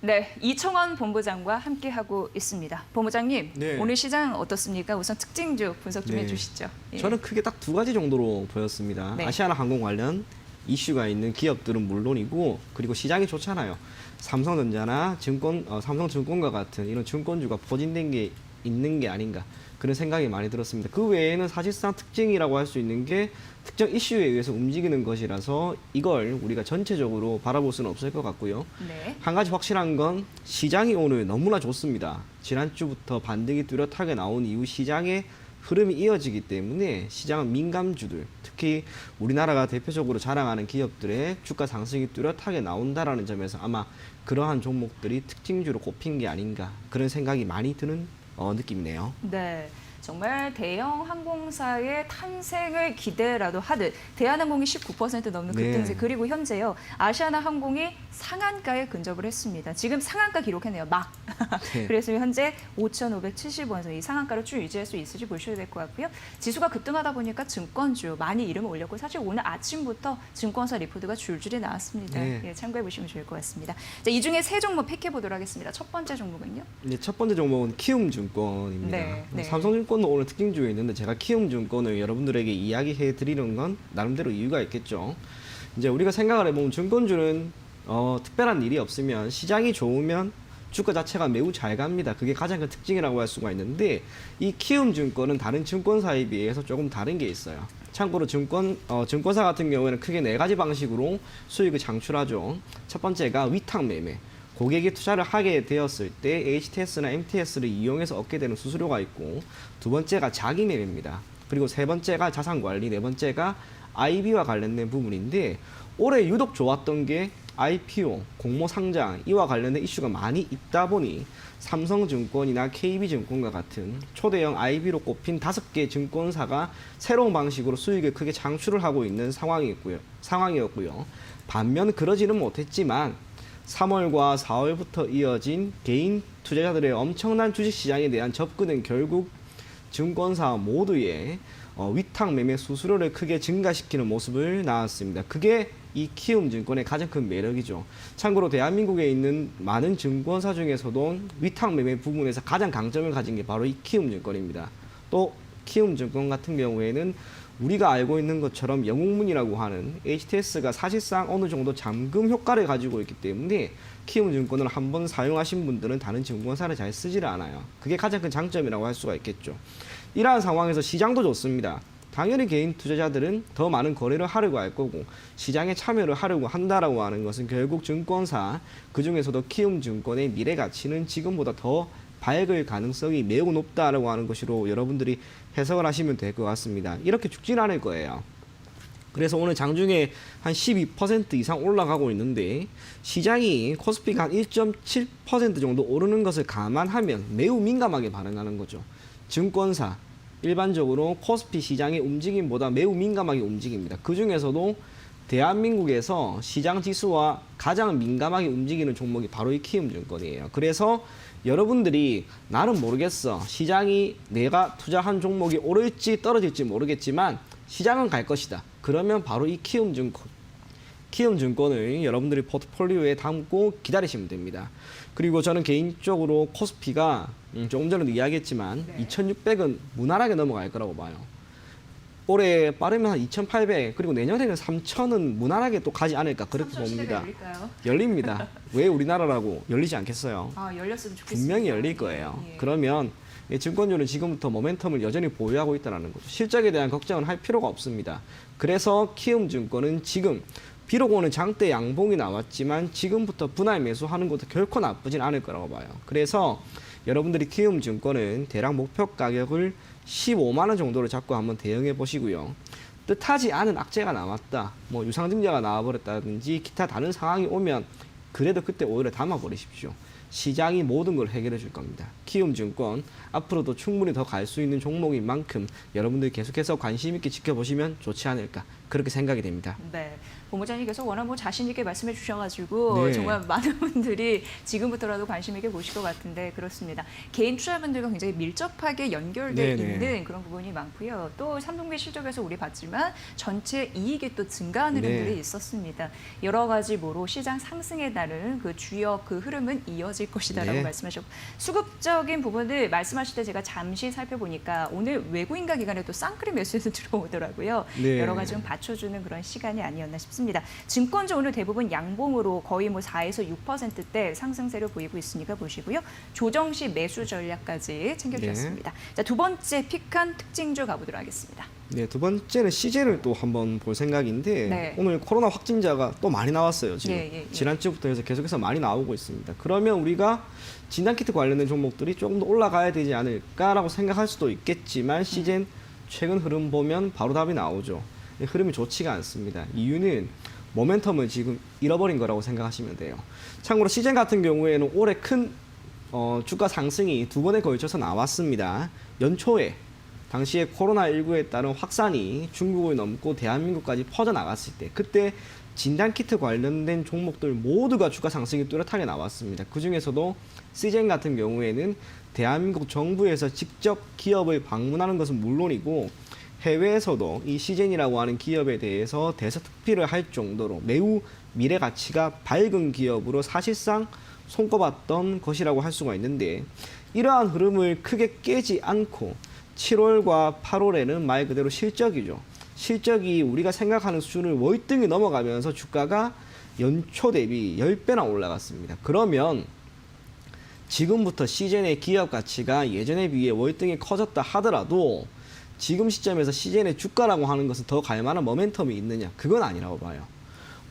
네, 이청원 본부장과 함께하고 있습니다. 본부장님, 네. 오늘 시장 어떻습니까? 우선 특징주 분석 좀 네. 해주시죠. 예. 저는 크게 딱 두 가지 정도로 보였습니다. 네. 아시아나항공 관련 이슈가 있는 기업들은 물론이고, 그리고 시장이 좋잖아요. 삼성전자나 삼성증권과 같은 이런 증권주가 포진된 게 있는 게 아닌가, 그런 생각이 많이 들었습니다. 그 외에는 사실상 특징이라고 할 수 있는 게 특정 이슈에 의해서 움직이는 것이라서 이걸 우리가 전체적으로 바라볼 수는 없을 것 같고요. 네. 한 가지 확실한 건 시장이 오늘 너무나 좋습니다. 지난주부터 반등이 뚜렷하게 나온 이후 시장의 흐름이 이어지기 때문에 시장은 민감주들, 특히 우리나라가 대표적으로 자랑하는 기업들의 주가 상승이 뚜렷하게 나온다라는 점에서 아마 그러한 종목들이 특징주로 꼽힌 게 아닌가, 그런 생각이 많이 드는 느낌이네요. 네. 정말 대형 항공사의 탄생을 기대라도 하듯 대한항공이 19% 넘는 급등세, 네. 그리고 현재요 아시아나항공이 상한가에 근접을 했습니다. 지금 상한가 기록했네요. 막. 네. 그래서 현재 5,570원에서 이 상한가를 쭉 유지할 수 있을지 보셔야 될 것 같고요. 지수가 급등하다 보니까 증권주 많이 이름을 올렸고, 사실 오늘 아침부터 증권사 리포트가 줄줄이 나왔습니다. 네. 예, 참고해 보시면 좋을 것 같습니다. 자, 이 중에 세 종목 팩해 보도록 하겠습니다. 첫 번째 종목은요? 네, 첫 번째 종목은 키움증권입니다. 네, 네. 삼성증권도 오늘 특징주에 있는데 제가 키움증권을 여러분들에게 이야기해 드리는 건 나름대로 이유가 있겠죠. 이제 우리가 생각을 해보면 증권주는 특별한 일이 없으면, 시장이 좋으면 주가 자체가 매우 잘 갑니다. 그게 가장 큰 특징이라고 할 수가 있는데, 이 키움증권은 다른 증권사에 비해서 조금 다른 게 있어요. 참고로 증권사 같은 경우에는 크게 네 가지 방식으로 수익을 창출하죠. 첫 번째가 위탁 매매. 고객이 투자를 하게 되었을 때 HTS나 MTS를 이용해서 얻게 되는 수수료가 있고, 두 번째가 자기 매매입니다. 그리고 세 번째가 자산 관리, 네 번째가 IB와 관련된 부분인데, 올해 유독 좋았던 게 IPO, 공모 상장, 이와 관련된 이슈가 많이 있다 보니 삼성증권이나 KB증권과 같은 초대형 IB로 꼽힌 5개 증권사가 새로운 방식으로 수익을 크게 창출을 하고 있는 상황이었고요. 반면 그러지는 못했지만 3월과 4월부터 이어진 개인 투자자들의 엄청난 주식시장에 대한 접근은 결국 증권사 모두의 위탁 매매 수수료를 크게 증가시키는 모습을 나왔습니다. 그게 이 키움증권의 가장 큰 매력이죠. 참고로 대한민국에 있는 많은 증권사 중에서도 위탁 매매 부분에서 가장 강점을 가진 게 바로 이 키움증권입니다. 또 키움증권 같은 경우에는 우리가 알고 있는 것처럼 영웅문이라고 하는 HTS가 사실상 어느 정도 잠금 효과를 가지고 있기 때문에 키움증권을 한번 사용하신 분들은 다른 증권사를 잘 쓰지를 않아요. 그게 가장 큰 장점이라고 할 수가 있겠죠. 이러한 상황에서 시장도 좋습니다. 당연히 개인 투자자들은 더 많은 거래를 하려고 할 거고, 시장에 참여를 하려고 한다라고 하는 것은 결국 증권사, 그중에서도 키움증권의 미래 가치는 지금보다 더 밝을 가능성이 매우 높다라고 하는 것으로 여러분들이 해석을 하시면 될 것 같습니다. 이렇게 죽진 않을 거예요. 그래서 오늘 장중에 한 12% 이상 올라가고 있는데, 시장이 코스피가 한 1.7% 정도 오르는 것을 감안하면 매우 민감하게 반응하는 거죠. 증권사, 일반적으로 코스피 시장의 움직임보다 매우 민감하게 움직입니다. 그 중에서도 대한민국에서 시장 지수와 가장 민감하게 움직이는 종목이 바로 이 키움증권이에요. 그래서 여러분들이 나는 모르겠어, 시장이 내가 투자한 종목이 오를지 떨어질지 모르겠지만 시장은 갈 것이다, 그러면 바로 이 키움증권을 여러분들이 포트폴리오에 담고 기다리시면 됩니다. 그리고 저는 개인적으로 코스피가 조금 전에도 이야기했지만 네. 2600은 무난하게 넘어갈 거라고 봐요. 올해 빠르면 한 2800, 그리고 내년에는 3000은 무난하게 또 가지 않을까, 그렇게 3000 시대가 봅니다. 열릴까요? 열립니다. 왜 우리나라라고 열리지 않겠어요? 아, 열렸으면 좋겠습니다. 분명히 열릴 거예요. 예. 그러면 이 증권주는 지금부터 모멘텀을 여전히 보유하고 있다는 거죠. 실적에 대한 걱정은 할 필요가 없습니다. 그래서 키움증권은 지금 비록 오늘 장대 양봉이 나왔지만 지금부터 분할 매수하는 것도 결코 나쁘진 않을 거라고 봐요. 그래서 여러분들이 키움증권은 대략 목표 가격을 15만 원 정도를 잡고 한번 대응해 보시고요. 뜻하지 않은 악재가 나왔다, 뭐 유상증자가 나와버렸다든지 기타 다른 상황이 오면 그래도 그때 오히려 담아버리십시오. 시장이 모든 걸 해결해 줄 겁니다. 키움증권 앞으로도 충분히 더 갈 수 있는 종목인 만큼 여러분들이 계속해서 관심 있게 지켜보시면 좋지 않을까, 그렇게 생각이 됩니다. 네, 본부장님께서 워낙 뭐 자신 있게 말씀해 주셔가지고 네. 정말 많은 분들이 지금부터라도 관심 있게 보실 것 같은데, 그렇습니다. 개인 투자분들과 굉장히 밀접하게 연결돼 네네. 있는 그런 부분이 많고요. 또 3분기 실적에서 우리 봤지만 전체 이익이 또 증가하는 네. 흐름들이 있었습니다. 여러 가지 모로 시장 상승의 날 나타나는 그 주요 그 흐름은 이어질 것이다라고 네. 말씀하셨고 수급적인 부분을 말씀하실 때 제가 잠시 살펴보니까 오늘 외국인가 기관에 또 쌍끌이 매수해서 들어오더라고요. 네. 여러 가지 좀 받쳐주는 그런 시간이 아니었나 싶습니다. 증권주 오늘 대부분 양봉으로 거의 뭐 4에서 6%대 상승세를 보이고 있으니까 보시고요. 조정 시 매수 전략까지 챙겨주셨습니다. 자, 두 번째 픽한 특징주 가보도록 하겠습니다. 네, 두 번째는 CJ를 또 한번 볼 생각인데 네. 오늘 코로나 확진자가 또 많이 나왔어요. 지금 예. 지난주부터 해서 계속해서 많이 나오고 있습니다. 그러면 우리가 진단키트 관련된 종목들이 조금 더 올라가야 되지 않을까라고 생각할 수도 있겠지만 CJ는 최근 흐름 보면 바로 답이 나오죠. 흐름이 좋지가 않습니다. 이유는 모멘텀을 지금 잃어버린 거라고 생각하시면 돼요. 참고로 CJ 같은 경우에는 올해 큰 주가 상승이 두 번에 걸쳐서 나왔습니다. 연초에 당시에 코로나19에 따른 확산이 중국을 넘고 대한민국까지 퍼져나갔을 때 그때 진단키트 관련된 종목들 모두가 주가 상승이 뚜렷하게 나왔습니다. 그중에서도 CJ 같은 경우에는 대한민국 정부에서 직접 기업을 방문하는 것은 물론이고 해외에서도 이 CJ라고 하는 기업에 대해서 대서특필을 할 정도로 매우 미래 가치가 밝은 기업으로 사실상 손꼽았던 것이라고 할 수가 있는데 이러한 흐름을 크게 깨지 않고 7월과 8월에는 말 그대로 실적이죠. 실적이 우리가 생각하는 수준을 월등히 넘어가면서 주가가 연초 대비 10배나 올라갔습니다. 그러면 지금부터 CJ의 기업 가치가 예전에 비해 월등히 커졌다 하더라도 지금 시점에서 CJ의 주가라고 하는 것은 더 갈 만한 모멘텀이 있느냐? 그건 아니라고 봐요.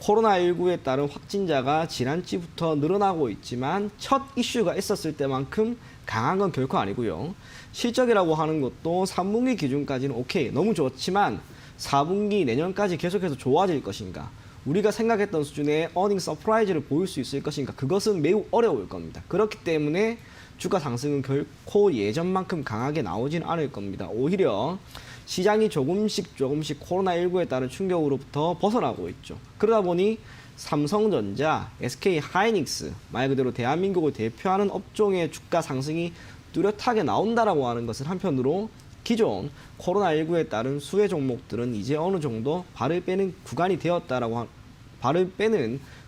코로나19에 따른 확진자가 지난주부터 늘어나고 있지만 첫 이슈가 있었을 때만큼 강한 건 결코 아니고요. 실적이라고 하는 것도 3분기 기준까지는 오케이, 너무 좋지만 4분기 내년까지 계속해서 좋아질 것인가? 우리가 생각했던 수준의 어닝 서프라이즈를 보일 수 있을 것인가? 그것은 매우 어려울 겁니다. 그렇기 때문에 주가 상승은 결코 예전만큼 강하게 나오지는 않을 겁니다. 오히려 시장이 조금씩 코로나19에 따른 충격으로부터 벗어나고 있죠. 그러다 보니 삼성전자, SK하이닉스, 말 그대로 대한민국을 대표하는 업종의 주가 상승이 뚜렷하게 나온다라고 하는 것은 한편으로 기존 코로나19에 따른 수혜 종목들은 이제 어느 정도 발을 빼는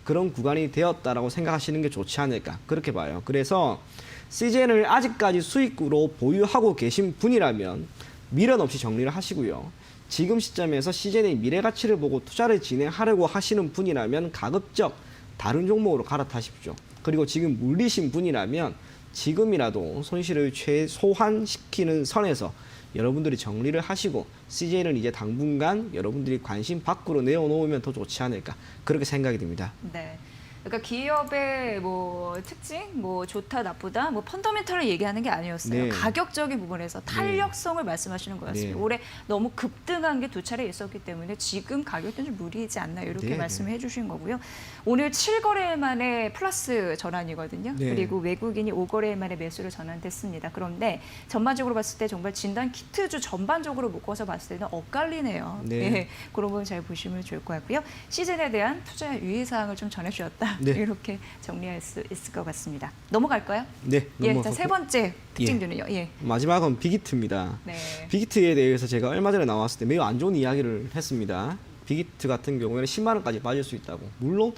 그런 구간이 되었다라고 생각하시는 게 좋지 않을까 그렇게 봐요. 그래서 CJ를 아직까지 수익으로 보유하고 계신 분이라면 미련 없이 정리를 하시고요. 지금 시점에서 CJ의 미래 가치를 보고 투자를 진행하려고 하시는 분이라면 가급적 다른 종목으로 갈아타십시오. 그리고 지금 물리신 분이라면 지금이라도 손실을 최소화시키는 선에서 여러분들이 정리를 하시고 CJ는 이제 당분간 여러분들이 관심 밖으로 내어놓으면 더 좋지 않을까 그렇게 생각이 듭니다. 네. 그러니까 기업의 뭐 특징, 뭐 좋다 나쁘다, 뭐 펀더멘털을 얘기하는 게 아니었어요. 네. 가격적인 부분에서 탄력성을 말씀하시는 것 같습니다. 네. 올해 너무 급등한 게 두 차례 있었기 때문에 지금 가격대는 좀 무리이지 않나 이렇게 네. 말씀해 주신 거고요. 오늘 7거래일 만에 플러스 전환이거든요. 네. 그리고 외국인이 5거래일 만에 매수를 전환됐습니다. 그런데 전반적으로 봤을 때 정말 진단 키트주 전반적으로 묶어서 봤을 때는 엇갈리네요. 네. 네. 그런 부분 잘 보시면 좋을 것 같고요. 시즌에 대한 투자 유의사항을 좀 전해주셨다. 네. 이렇게 정리할 수 있을 것 같습니다. 넘어갈까요? 네. 예, 자, 세 번째 특징주는요. 예. 마지막은 빅히트입니다. 네. 빅히트에 대해서 제가 얼마 전에 나왔을 때 매우 안 좋은 이야기를 했습니다. 빅히트 같은 경우에는 10만 원까지 빠질 수 있다고. 물론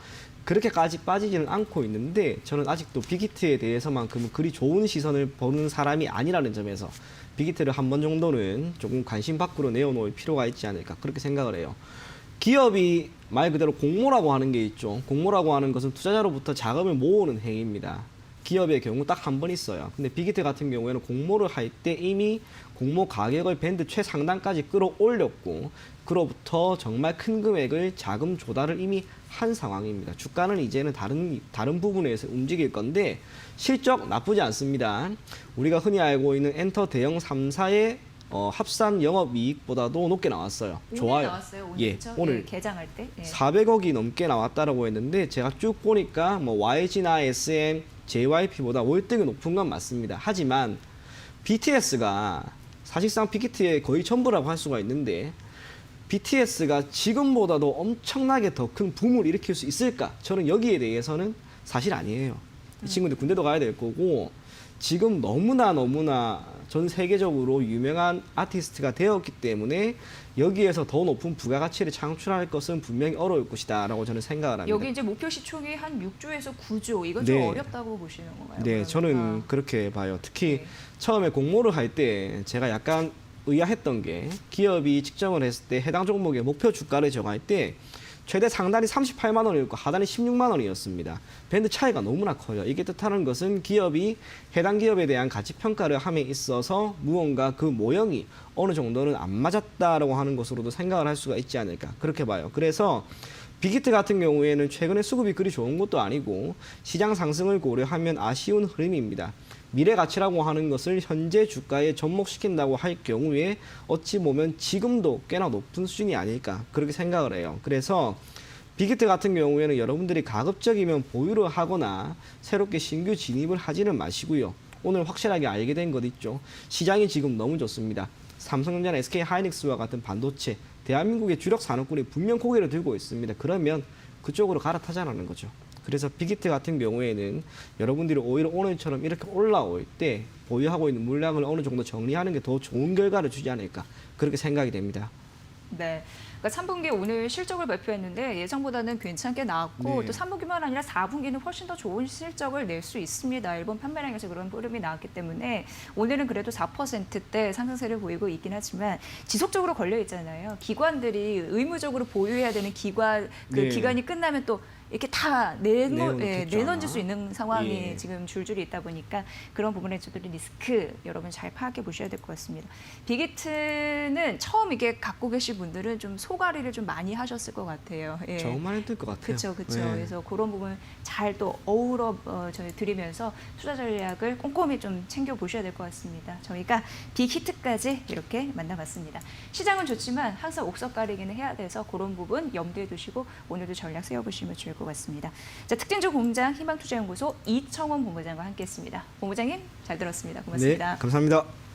그렇게까지 빠지지는 않고 있는데 저는 아직도 빅히트에 대해서만큼은 그리 좋은 시선을 보는 사람이 아니라는 점에서 빅히트를 한 번 정도는 조금 관심 밖으로 내어놓을 필요가 있지 않을까 그렇게 생각을 해요. 기업이 말 그대로 공모라고 하는 게 있죠. 공모라고 하는 것은 투자자로부터 자금을 모으는 행위입니다. 기업의 경우 딱 한 번 있어요. 근데 빅히트 같은 경우에는 공모를 할 때 이미 공모 가격을 밴드 최상단까지 끌어올렸고 그로부터 정말 큰 금액을 자금 조달을 이미 한 상황입니다. 주가는 이제는 다른 부분에서 움직일 건데 실적 나쁘지 않습니다. 우리가 흔히 알고 있는 엔터 대형 3사의 합산 영업이익보다도 높게 나왔어요. 오늘 좋아요. 나왔어요. 오늘 예, 그쵸? 오늘 예, 개장할 때. 예. 400억이 넘게 나왔다라고 했는데 제가 쭉 보니까 뭐 YG나 SM, JYP보다 월등히 높은 건 맞습니다. 하지만 BTS가 사실상 빅히트의 거의 전부라고 할 수가 있는데 BTS가 지금보다도 엄청나게 더 큰 붐을 일으킬 수 있을까? 저는 여기에 대해서는 사실 아니에요. 이 친구들 군대도 가야 될 거고 지금 너무나 전 세계적으로 유명한 아티스트가 되었기 때문에 여기에서 더 높은 부가가치를 창출할 것은 분명히 어려울 것이다라고 저는 생각을 합니다. 여기 이제 목표 시총이 한 6조에서 9조 이건 좀 네. 어렵다고 보시는 건가요? 네, 그러니까. 저는 그렇게 봐요. 특히 네. 처음에 공모를 할 때 제가 약간 의아했던 게 기업이 측정을 했을 때 해당 종목의 목표 주가를 정할 때 최대 상단이 38만 원이었고 하단이 16만 원이었습니다. 밴드 차이가 너무나 커요. 이게 뜻하는 것은 기업이 해당 기업에 대한 가치 평가를 함에 있어서 무언가 그 모형이 어느 정도는 안 맞았다라고 하는 것으로도 생각을 할 수가 있지 않을까 그렇게 봐요. 그래서 빅히트 같은 경우에는 최근에 수급이 그리 좋은 것도 아니고 시장 상승을 고려하면 아쉬운 흐름입니다. 미래 가치라고 하는 것을 현재 주가에 접목시킨다고 할 경우에 어찌 보면 지금도 꽤나 높은 수준이 아닐까 그렇게 생각을 해요. 그래서 빅히트 같은 경우에는 여러분들이 가급적이면 보유를 하거나 새롭게 신규 진입을 하지는 마시고요. 오늘 확실하게 알게 된 것 있죠. 시장이 지금 너무 좋습니다. 삼성전자나 SK하이닉스와 같은 반도체, 대한민국의 주력 산업군이 분명 고개를 들고 있습니다. 그러면 그쪽으로 갈아타자라는 거죠. 그래서 빅히트 같은 경우에는 여러분들이 오히려 오늘처럼 이렇게 올라올 때 보유하고 있는 물량을 어느 정도 정리하는 게 더 좋은 결과를 주지 않을까 그렇게 생각이 됩니다. 네. 그러니까 3분기 오늘 실적을 발표했는데 예상보다는 괜찮게 나왔고 네. 또 3분기만 아니라 4분기는 훨씬 더 좋은 실적을 낼 수 있습니다. 일본 판매량에서 그런 흐름이 나왔기 때문에 오늘은 그래도 4%대 상승세를 보이고 있긴 하지만 지속적으로 걸려 있잖아요. 기관들이 의무적으로 보유해야 되는 네. 기간이 끝나면 또 이렇게 다 내놓겠죠, 내던질 아마. 수 있는 상황이 예. 지금 줄줄이 있다 보니까 그런 부분에 저도 리스크 여러분 잘 파악해 보셔야 될 것 같습니다. 빅히트는 처음 이게 갖고 계신 분들은 좀 소가리를 좀 많이 하셨을 것 같아요. 예. 정말 힘들 것 같아요. 그렇죠. 네. 그래서 그런 부분 잘 또 어우러 저희 드리면서 투자 전략을 꼼꼼히 좀 챙겨 보셔야 될 것 같습니다. 저희가 빅히트까지 이렇게 만나봤습니다. 시장은 좋지만 항상 옥석 가리기는 해야 돼서 그런 부분 염두에 두시고 오늘도 전략 세워보시면 좋을 것 같습니다. 자, 특징주 공장 희망투자연구소 이청원 본부장과 함께했습니다. 본부장님 잘 들었습니다. 고맙습니다. 네, 감사합니다.